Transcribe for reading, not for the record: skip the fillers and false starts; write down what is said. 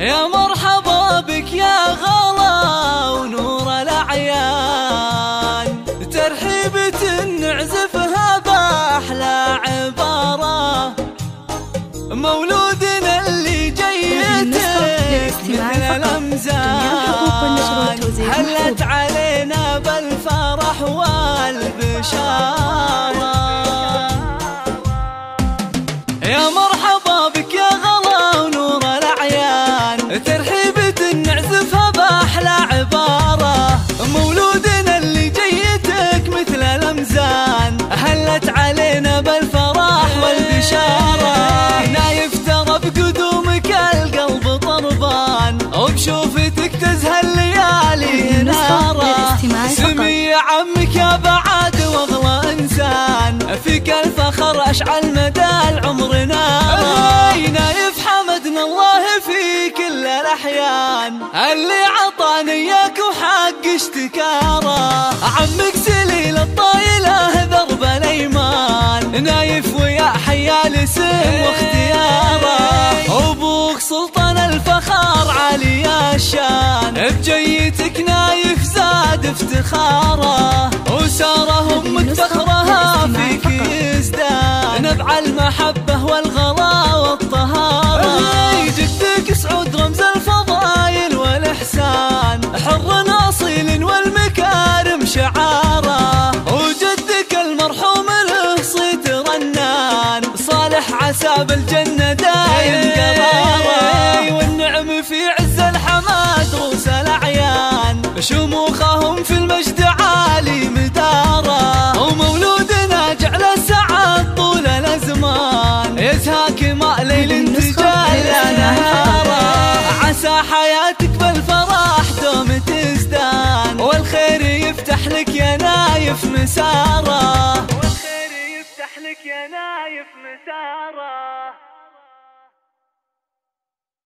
يا مرحبا بك يا غلا ونور الأعيان، ترحيبة نعزفها بأحلى عبارة، مولودنا اللي جيتك مثل الأمزان، هلت علينا بالفرح والبشارة. يا مرحبا بك يا غلا ونور الأعيان، ترحيبة نعزفها بأحلى عبارة، مولودنا اللي جيتك مثل الأمزان، هلت علينا بالفرح والبشارة. نايف ترى بقدومك القلب طربان، وبشوفتك تزهى الليالي نارة. سمي عمك يا بعد واغلى انسان، فيك الفخر اشعل مدى العمر نارة. نايف حمدنا الله في كل الاحيان، اللي عطاني اياك وحق اشتكاره. عمك سليل الطايله درب الايمان، نايف ويا حيال اسم واختياره. ابوك سلطان الفخار عالي الشان، بجيتك نايف زاد افتخاره. وساره امك فخرها فيك يزدان، نبع المحبه والغلا والطهاره. جدك سعود رمز الفضايل والاحسان، حر اصيل والمكارم شعاره. وجدك المرحوم له صيت رنان، صالح عسى بالجنه دايم قراره. والنعم في عز الحماد روس الاعيان، شموخهم في المجد عالي مداره. ومولودنا جعل السعاد طول الازمان، يزهاك ماء ليل تجلى نهاره. عسى حياتك بالفرح دوم تزدان، والخير يفتح لك يا نايف مساره. والخير يفتح لك يا نايف مساره.